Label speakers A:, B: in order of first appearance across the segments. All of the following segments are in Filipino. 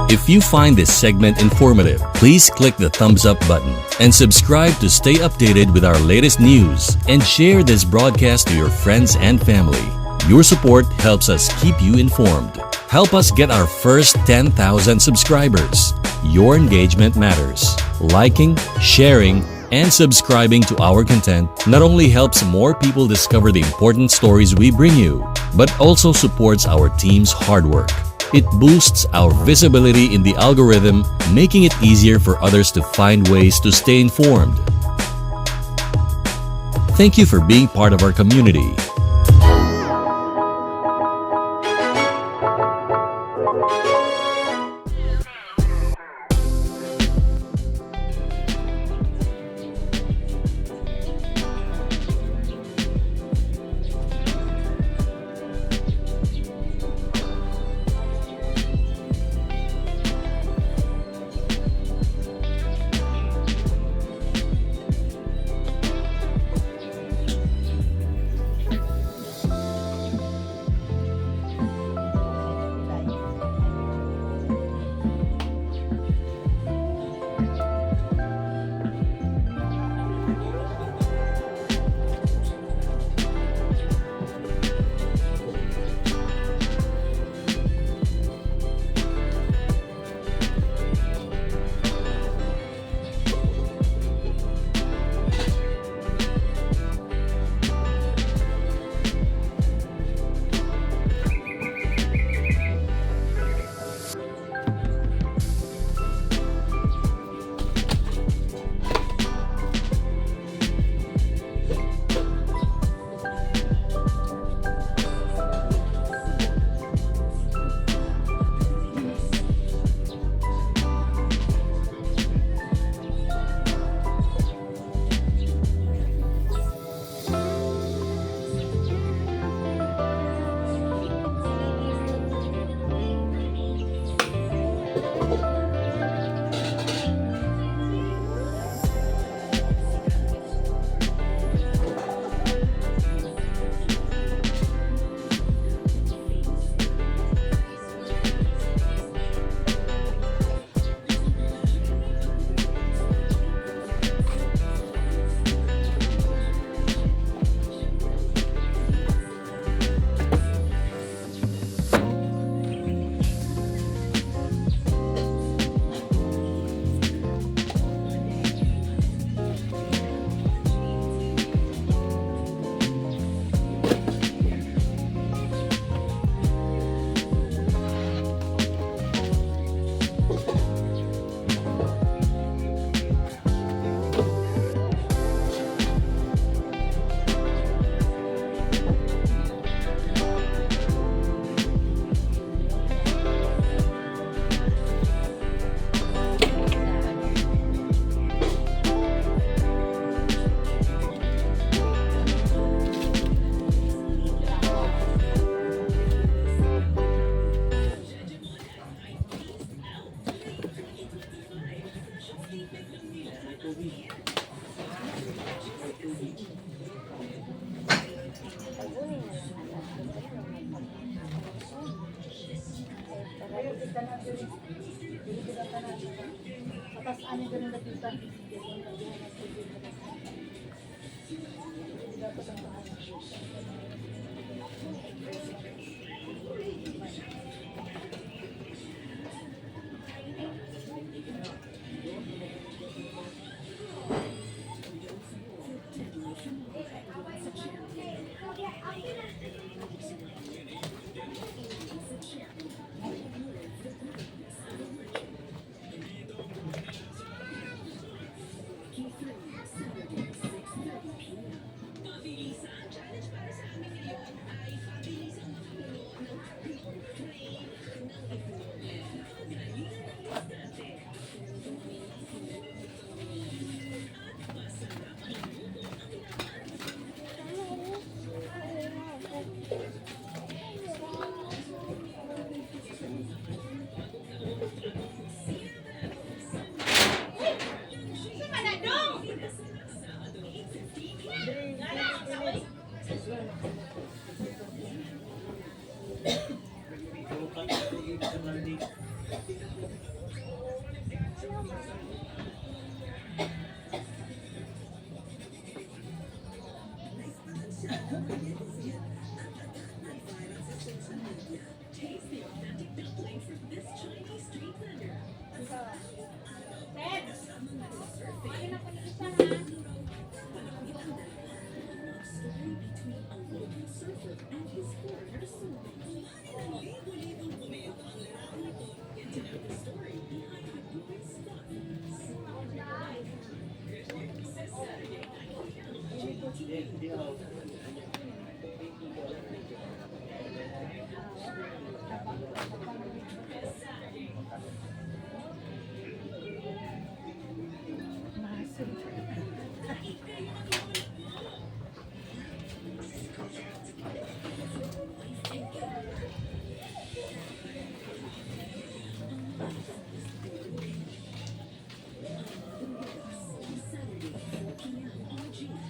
A: If you find this segment informative, please click the thumbs up button and subscribe to stay updated with our latest news, and share this broadcast to your friends and family. Your support helps us keep you informed. Help us get our first 10,000 subscribers. Your engagement matters. Liking, sharing, and subscribing to our content not only helps more people discover the important stories we bring you, but also supports our team's hard work. It boosts our visibility in the algorithm, making it easier for others to find ways to stay informed. Thank you for being part of our community.
B: Taste the authentic dumpling from this Chinese street vendor. Story between a local surfer and his foreigner soulmate. Get to know the story behind the boy stuff. This Saturday, 9 p.m. Saturday, 4 p.m. on GTV.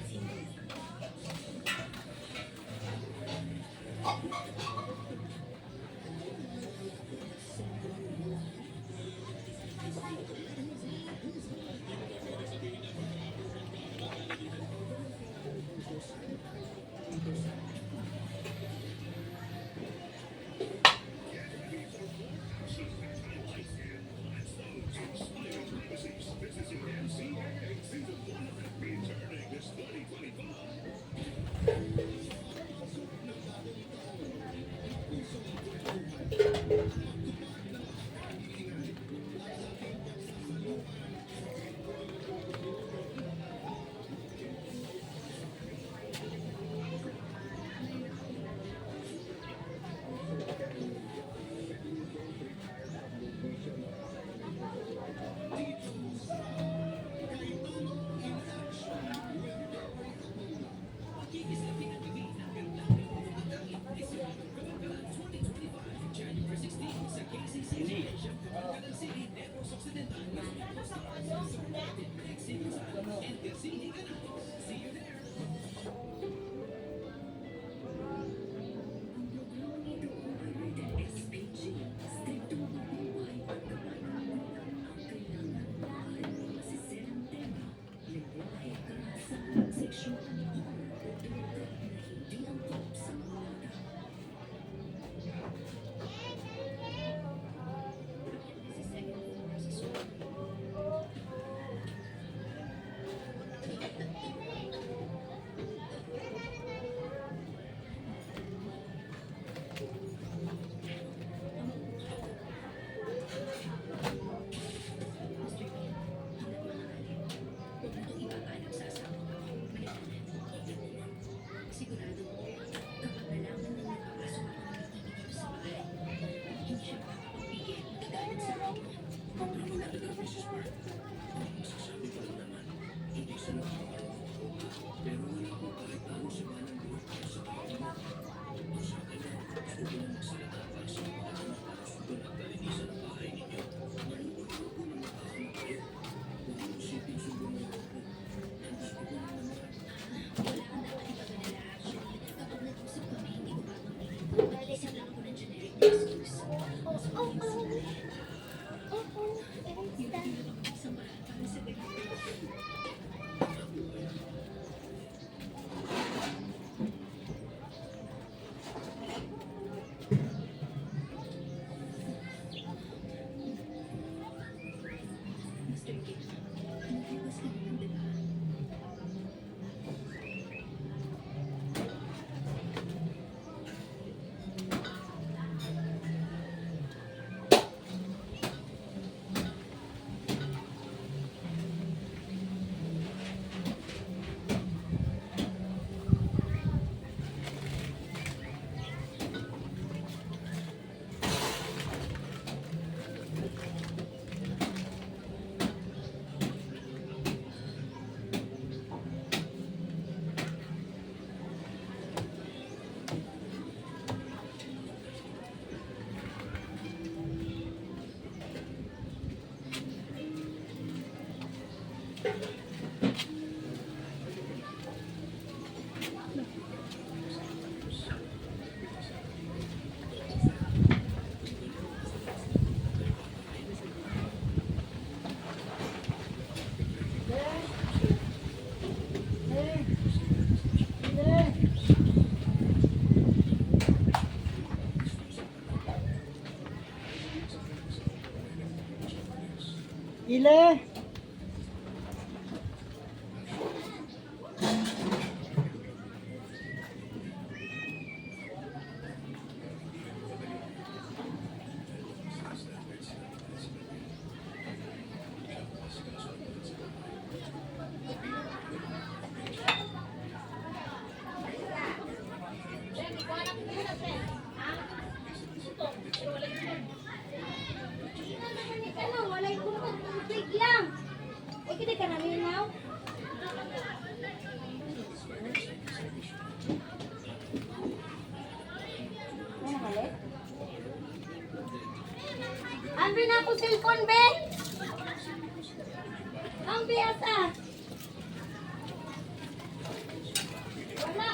C: Ile.
D: Ano, walay kumot, tubig lang. O, kita ka namin now? Ano malit? Ambi na ako cellphone, be? Ambi ata. Wala.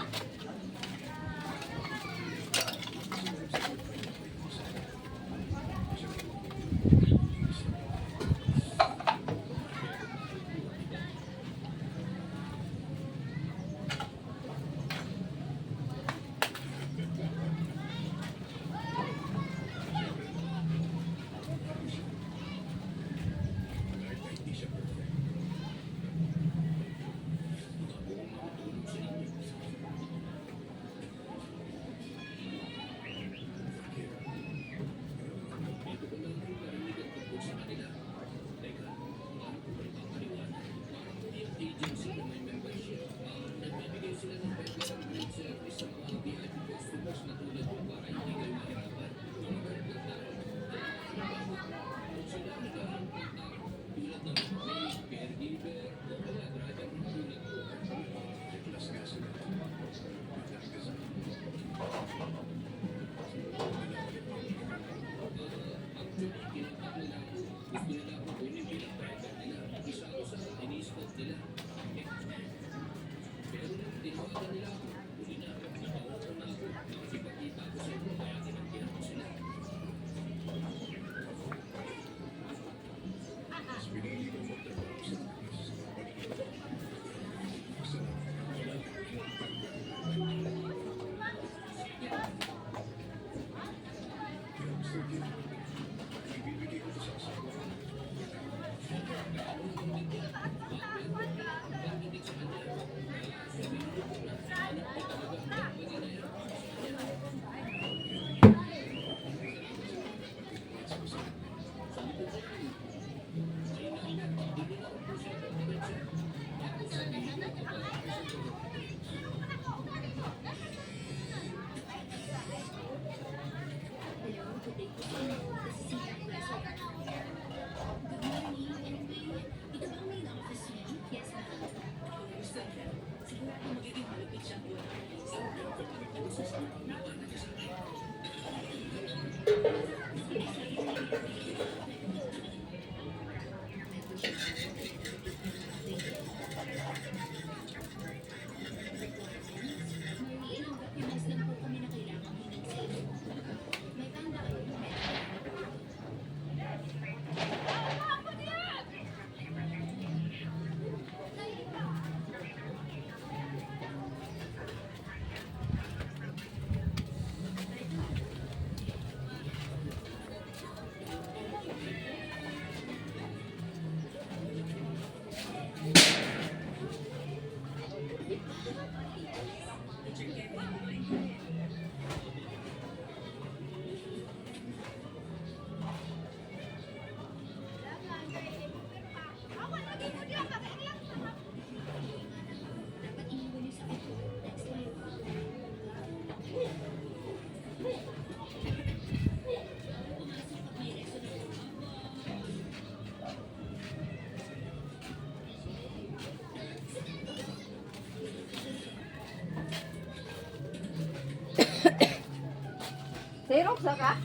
E: Xerox na ka?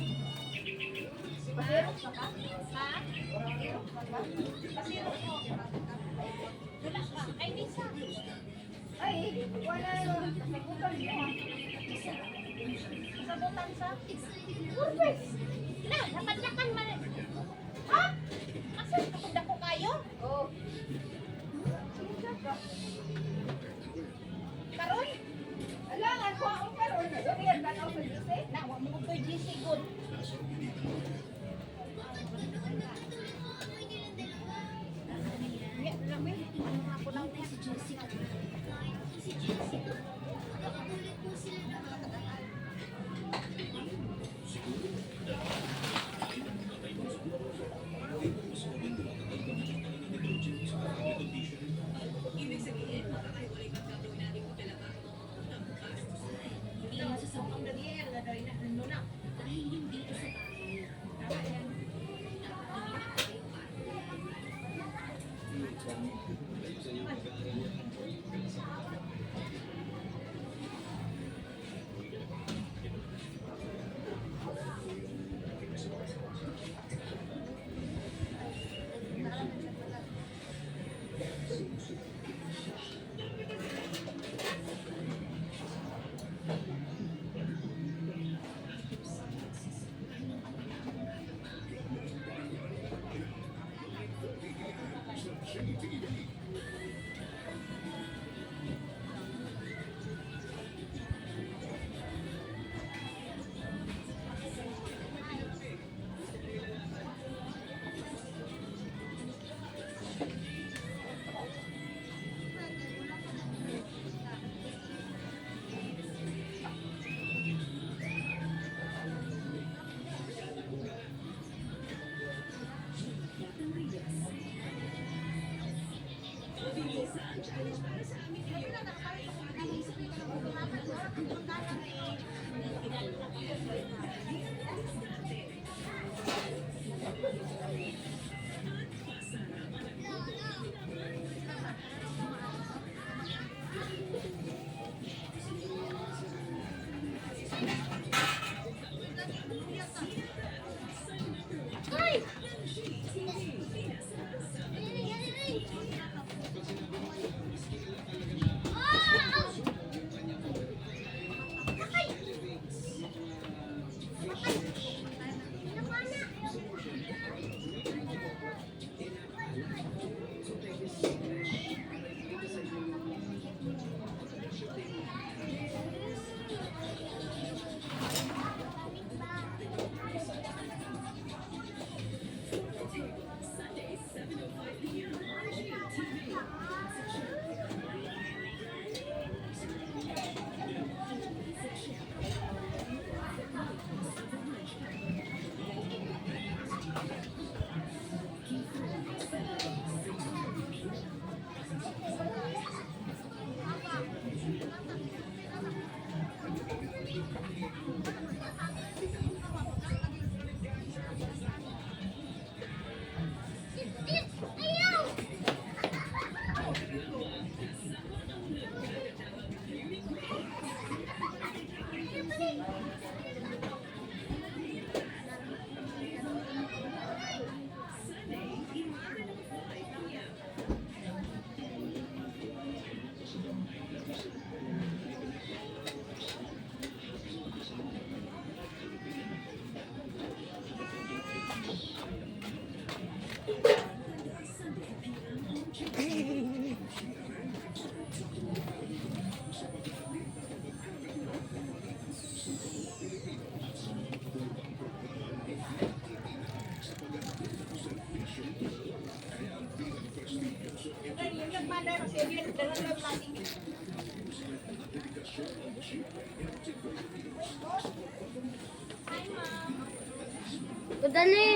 E: Pa-Xerox na ka?
D: Ha?
E: Xerox na ka?
D: Pasiro ko. Wala ka. Ay, di sa.
E: Ay, wala yun. Nagutan mo ha.
D: Sabutan sa. Purpose. Na, napadlakan man. Ha? Asa kapag ko kayo?
E: Oo. Sino ka?
D: Karon?
E: Alangan ko ako karon. Durian ka na ako sa Jose?
D: Na, wa mo ko GC good. Ay! Ah! Ay! Ayaw! Dali!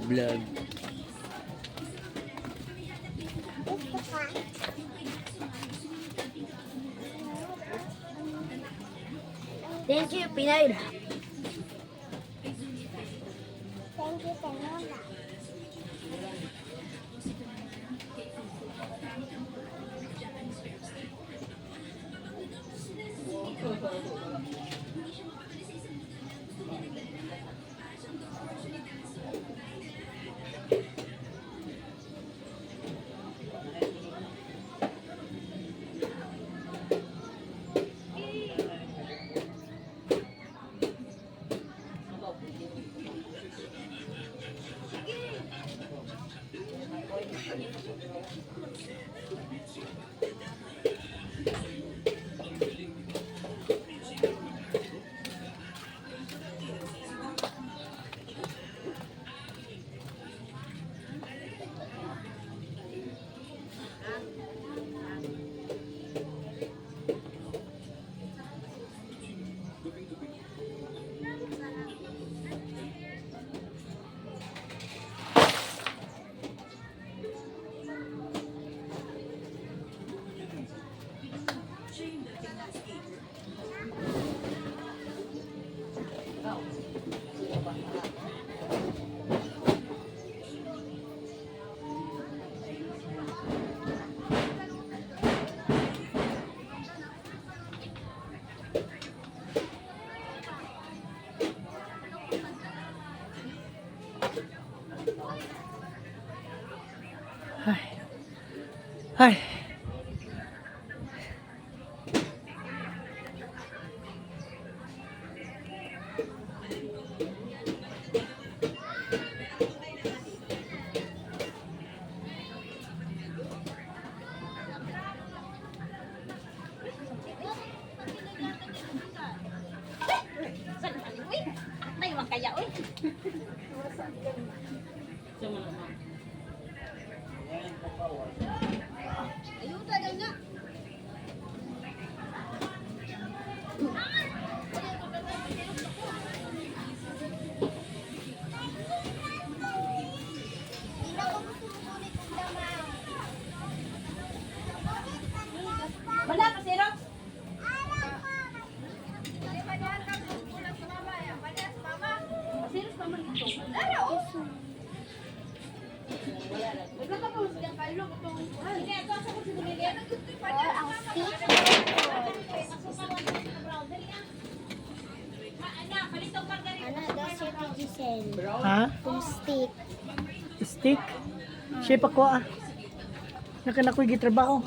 C: Vlog.
D: Thank you, Pinay.
E: Thank you, Tanola.
C: Ay.
D: Uy, nay man kaya uy. Ayuda daw nga. Wala pa siro. Serius pa man ito. Ano? Wala ka pa mas diyan kayo katong. Hindi ito sa ko sinuli. Ang stick.
F: Ana, daw siya kay Giselle.
C: Ha?
F: Kung stick.
C: Stick? Siya pa ko ah. Nakan ako'y gitrabaho.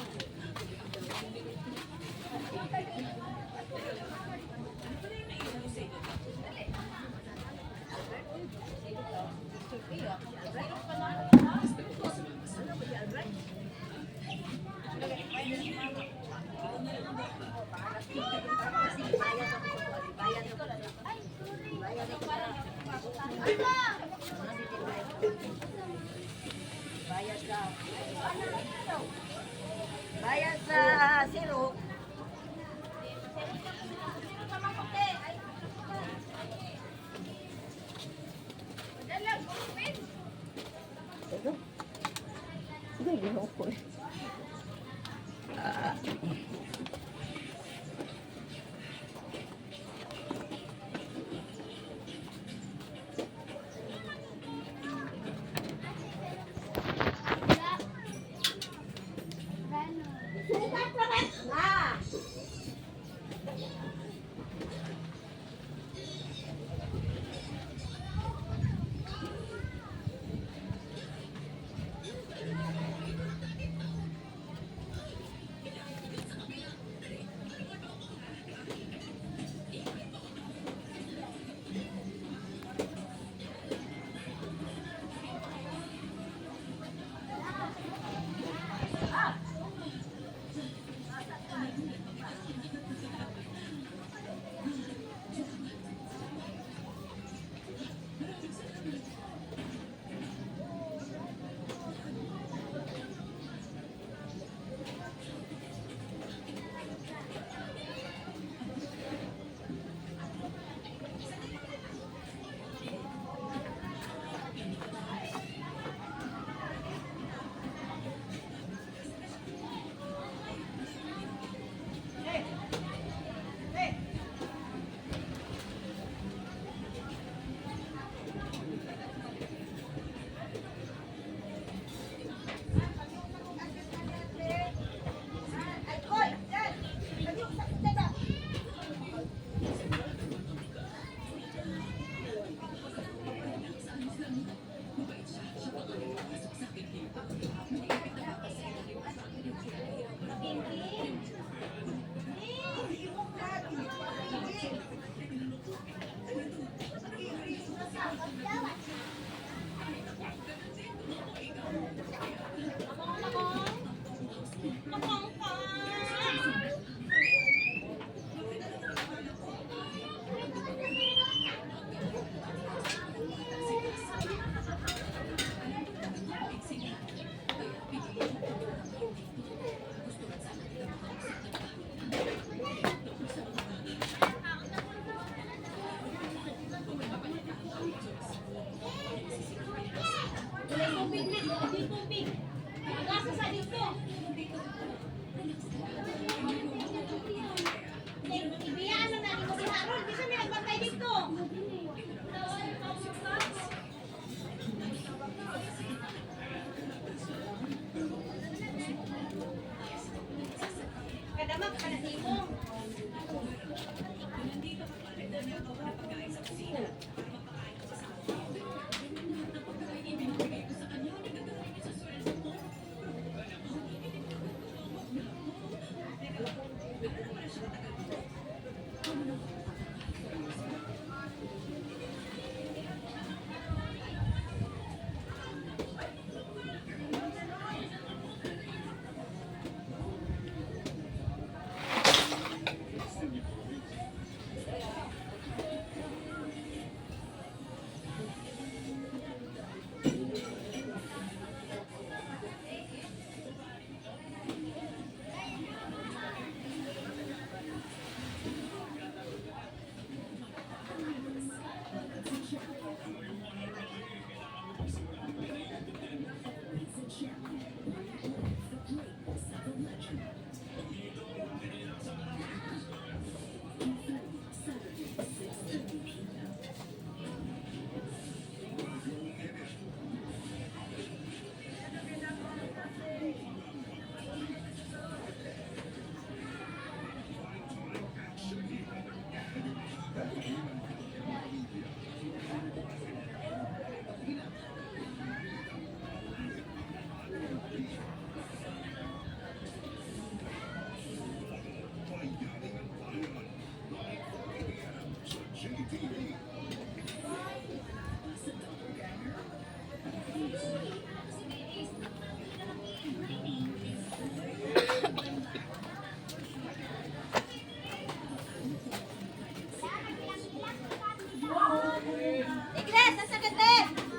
D: Igles, nasa ganda.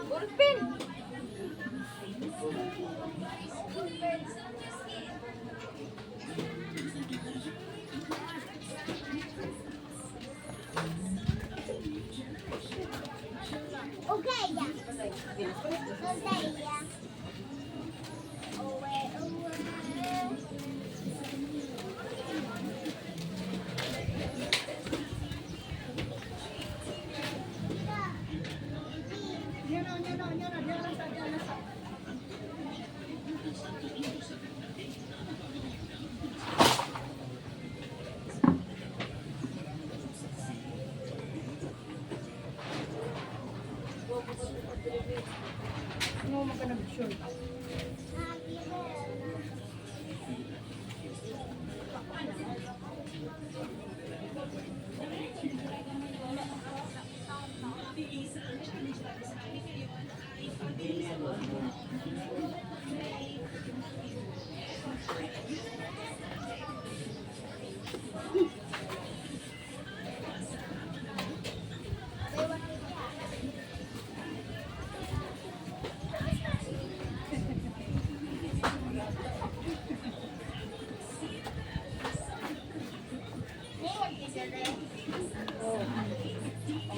D: Ballpen.
F: Okay, yeah. Okay, yeah. Away, away.
C: Ano mo ka nag-sure?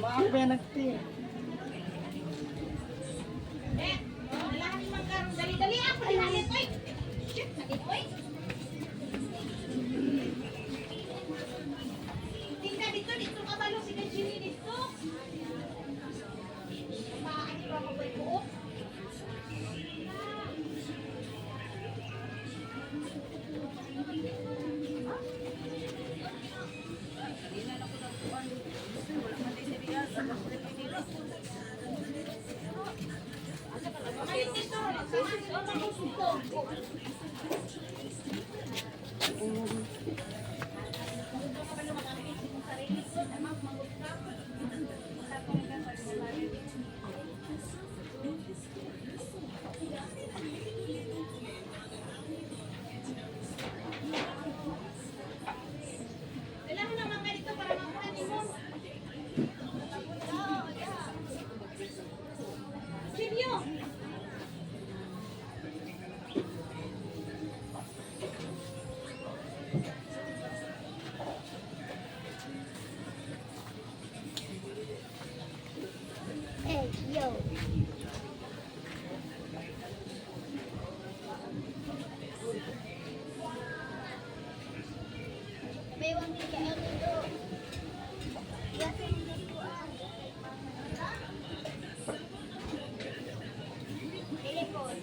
C: Maak ba yan nagti?
D: Wala ni magkaroon. Dali-dali ako. Dali-dali. Oy. Shit, sakit. Oy. Tingnan dito. Dito ka balo. Sige, Jimmy. Dito. Bakit ko ako ba ito? Kailangan naman ka dito para makuha mo. Silvio!
F: Hey, yo. May wang hindi ka dito. Yasin dito ah. Telepon.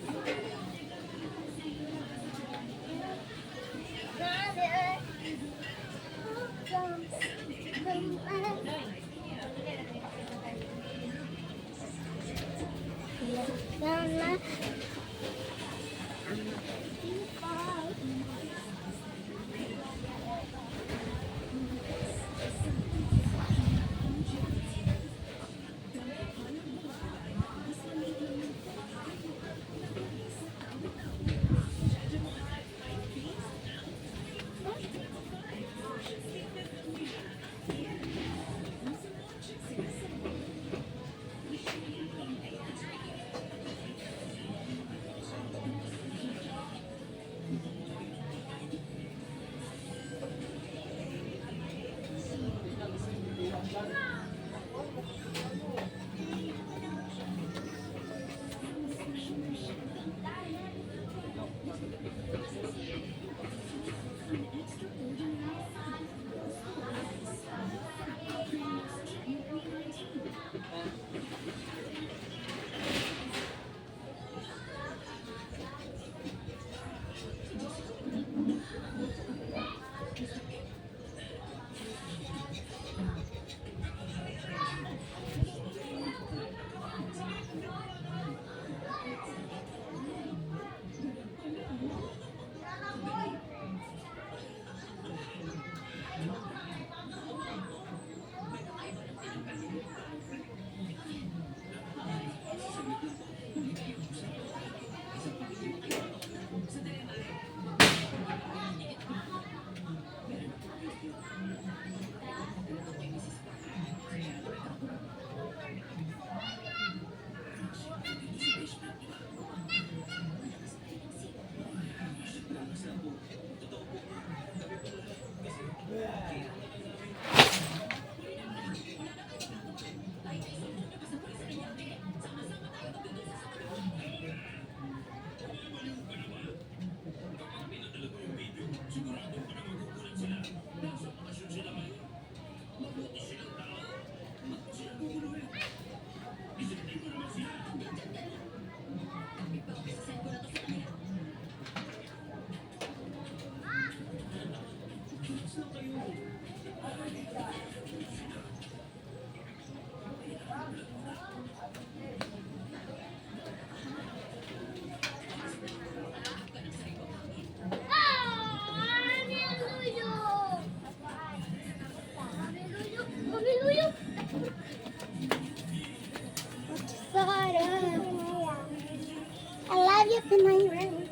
F: I love you, Pinay.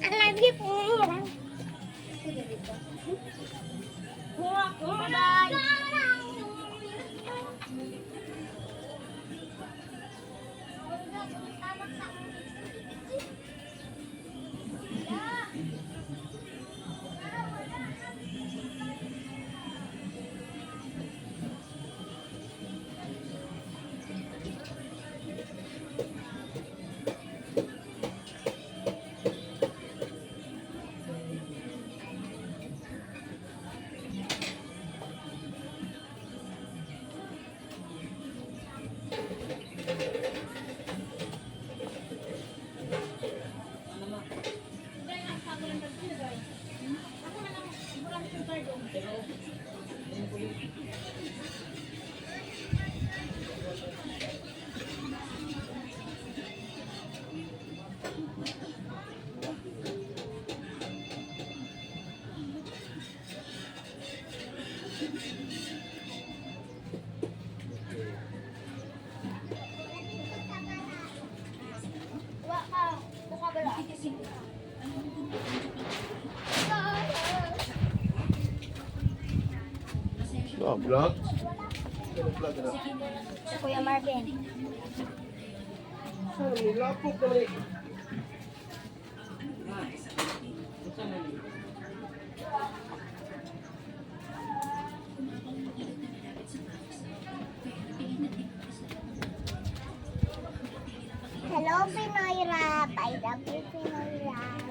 F: I love you, Pinay.
G: Vlog?
F: Kuya Marvin.
G: Lapok na rin.
F: Hello, Pinoy Rap. I love you, Pinoy Rap.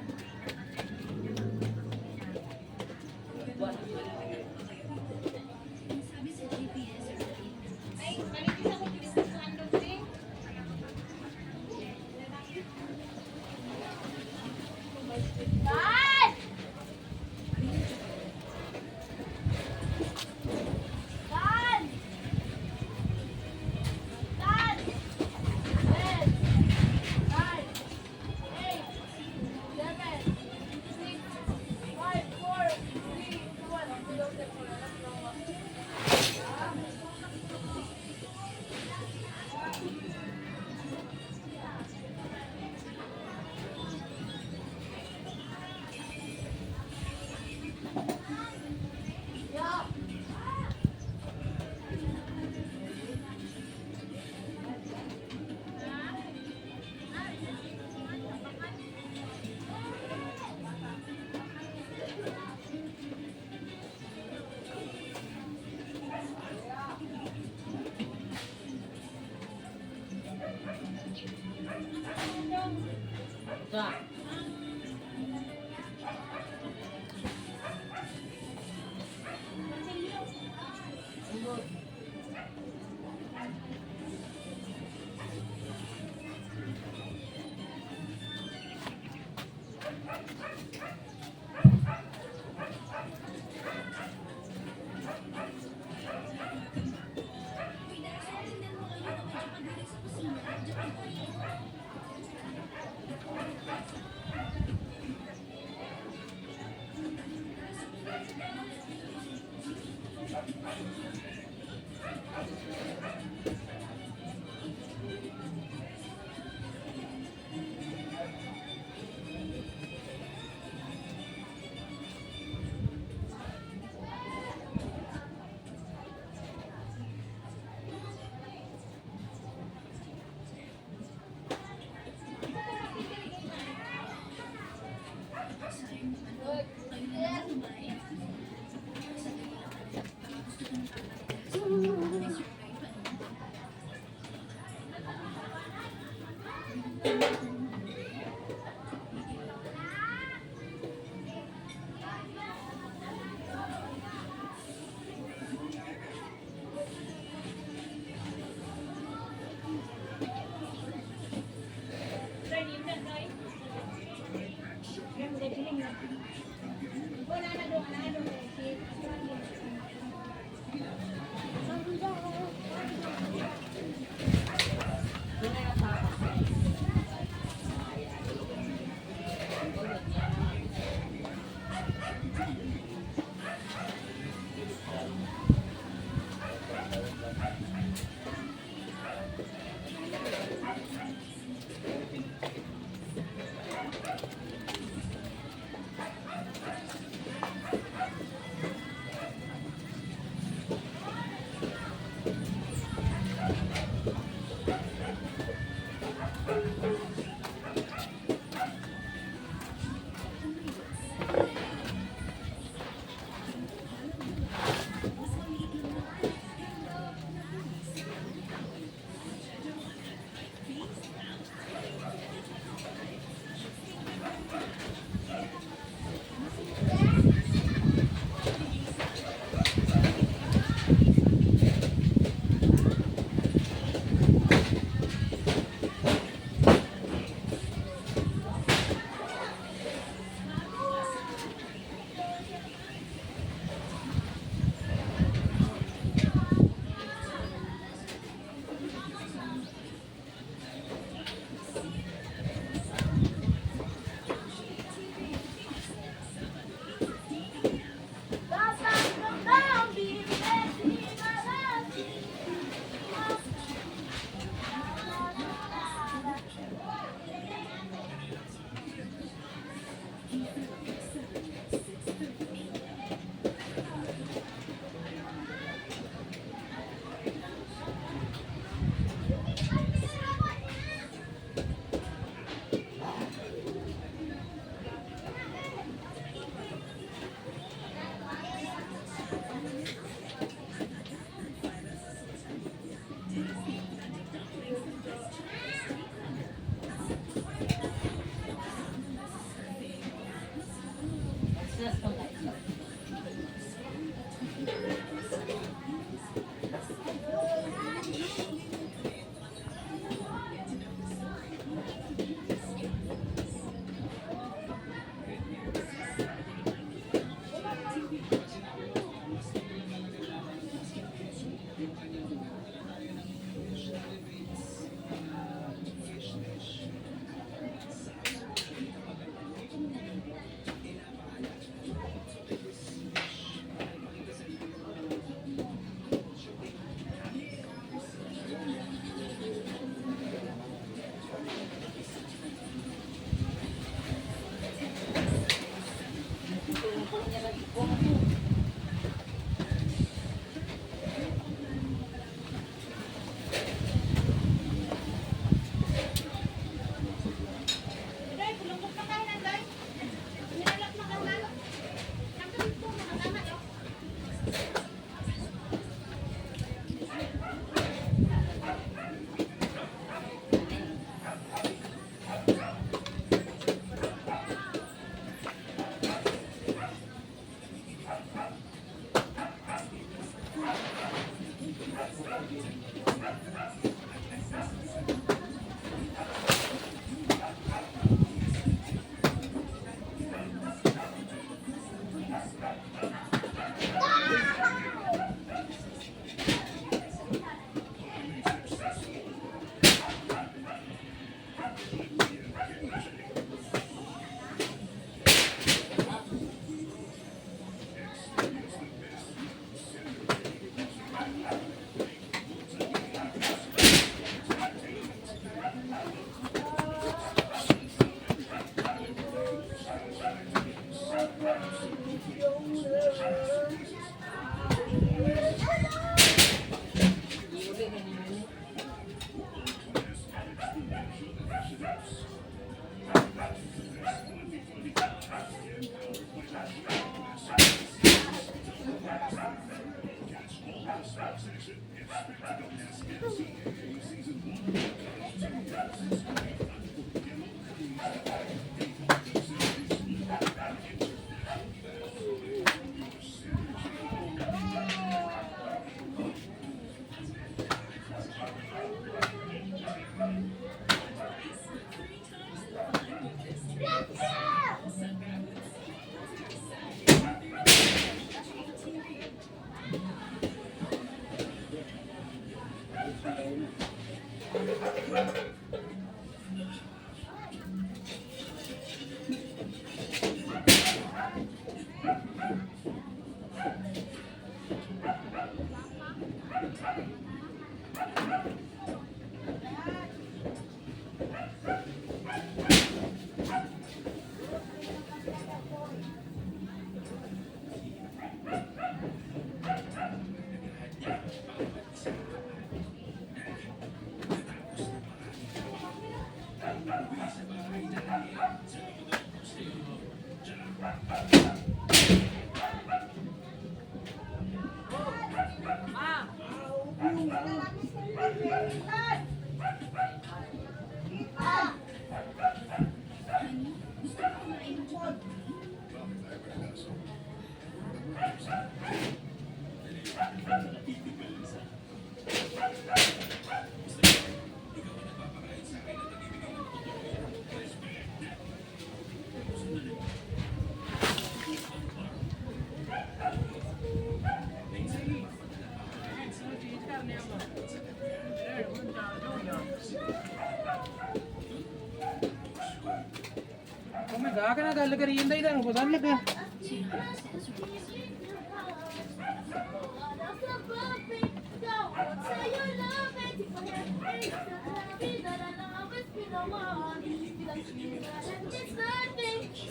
H: ਮੈਂ ਗਾ ਕੇ ਨਾ ਗੱਲ ਕਰੀ ਜਾਂਦਾ ਇਹਦਾ ਨੂੰ ਪਤਾ ਨਹੀਂ ਲੱਗਾ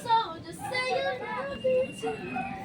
F: So just say you love me tonight.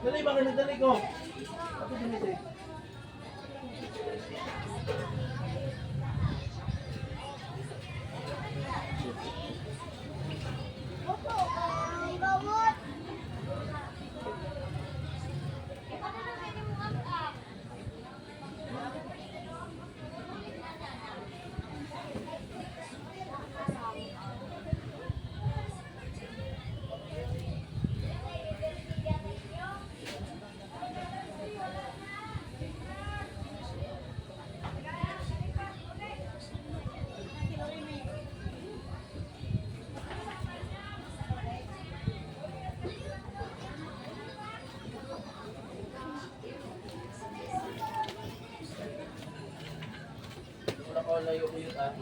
G: Dali, bakit nagdali ko? Ako dinito eh.
F: Ang gamot.
G: Wala ko layo ko yun ah.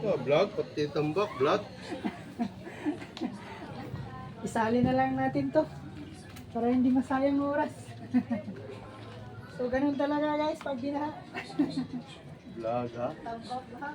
G: Oh, vlog, pati tambak, vlog.
C: Isali na lang natin to. Para hindi masayang oras. So, ganun talaga guys pag binaha.
G: Vlog ha?
C: Tambak ha.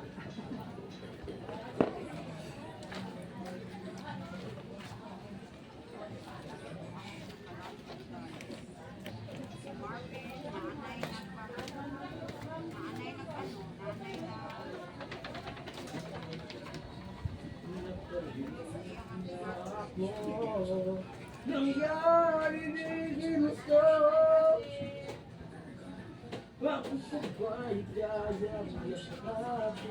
G: Nangyari ni ginusto. Bakit sa buhay kaya mga sabi?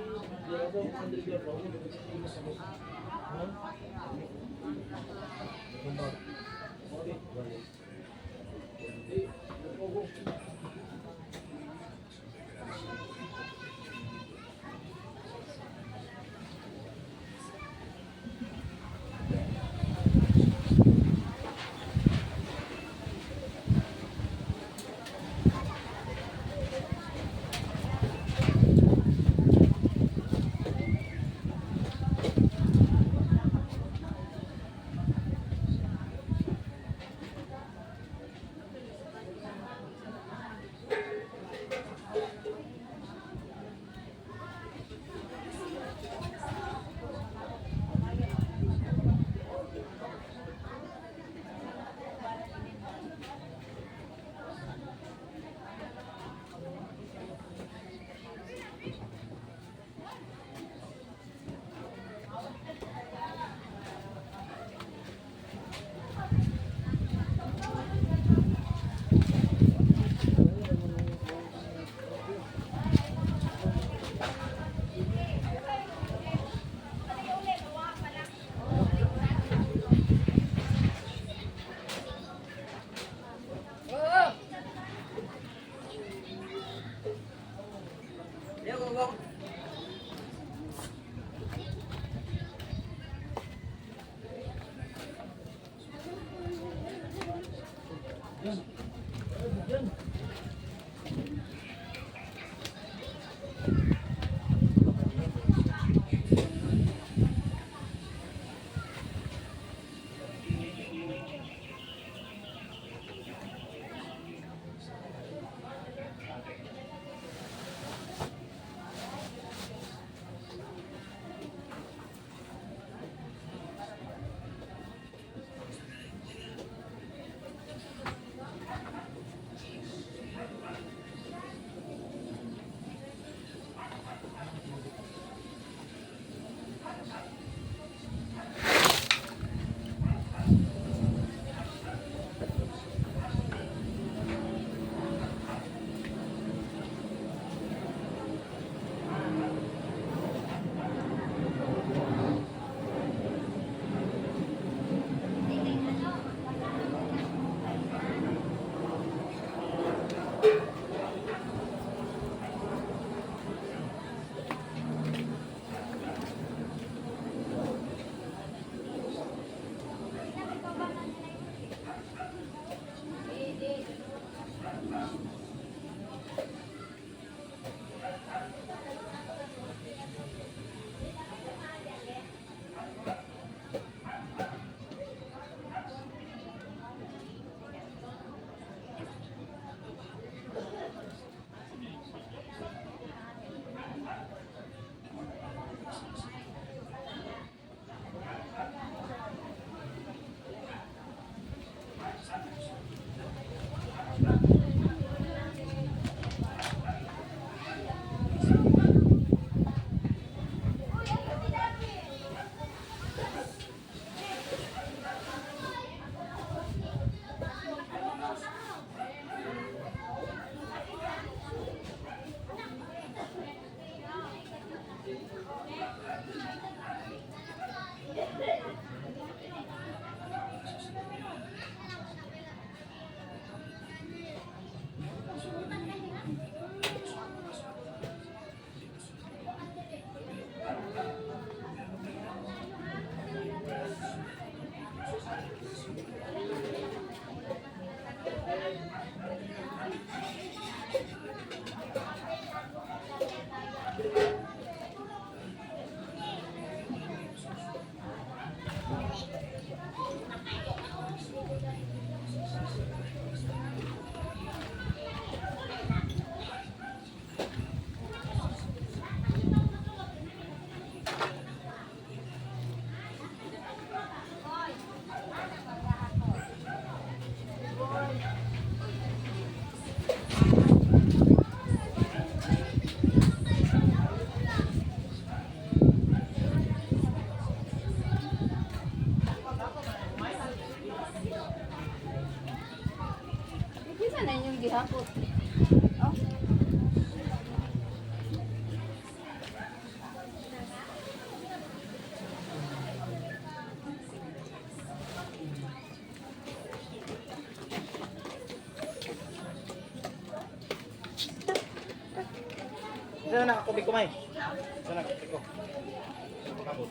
H: Sana na, tubig kumay. Sana, tubig ko. Kabot.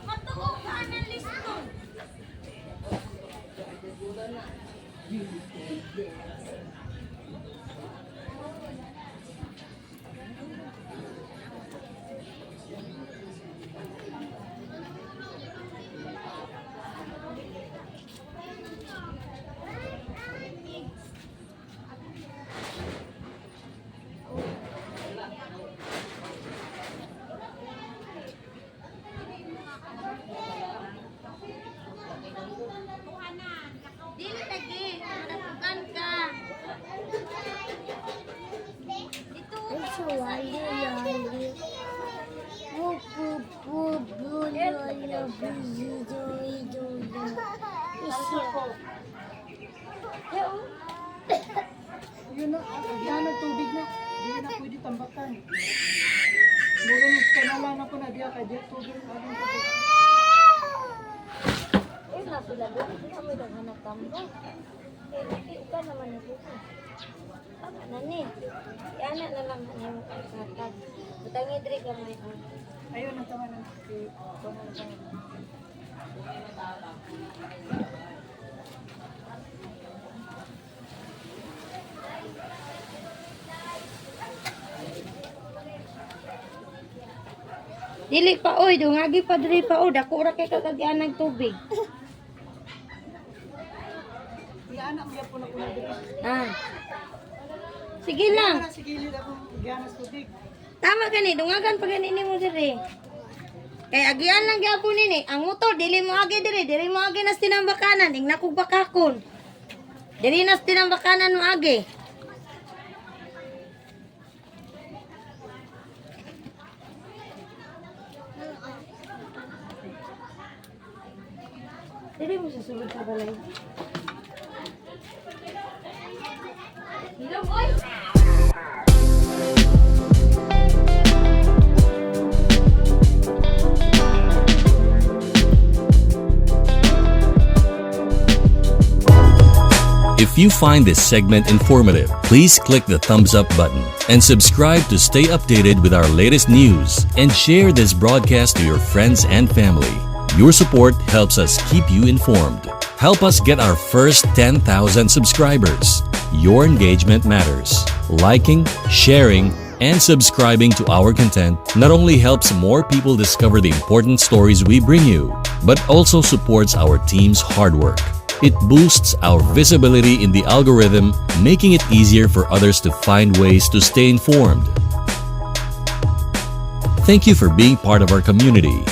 D: Matuog ka ng listo. Dili lagi, natugan ka. Dito.
C: Yun na, yan ang tubig na. Hindi na pwede tambakan. Ngayon, kanalan ako na diya ka diya tubig. Anong tubig?
F: Eh, napila doon. Hindi kami naghanap tambo. Eh, hindi ka naman na dito. Tama na ni. Iana na lang na yung katag. Butangi diri ka may
C: Ayun, ang tama na.
F: Dili pa oy, dungagi pa diri pa o dako ra kay kagagyan ng tubig.
C: Yan ang po na kuna diri.
F: Ah. Sige lang.
C: Para sa gilid ako ganas tubig.
F: Tama gani, dungagan pa gani nimo diri. Kay agian lang gyapon nini, ang motor dili mo agi diri mo agi nas tinambakanan, ing nakog bakakon. Diri nas tinambakanan mo agi. Dili mo sa sulod sa balay. Hello, boy.
A: If you find this segment informative, please click the thumbs up button and subscribe to stay updated with our latest news and share this broadcast to your friends and family. Your support helps us keep you informed. Help us get our first 10,000 subscribers. Your engagement matters. Liking, sharing, and subscribing to our content not only helps more people discover the important stories we bring you, but also supports our team's hard work. It boosts our visibility in the algorithm, making it easier for others to find ways to stay informed. Thank you for being part of our community.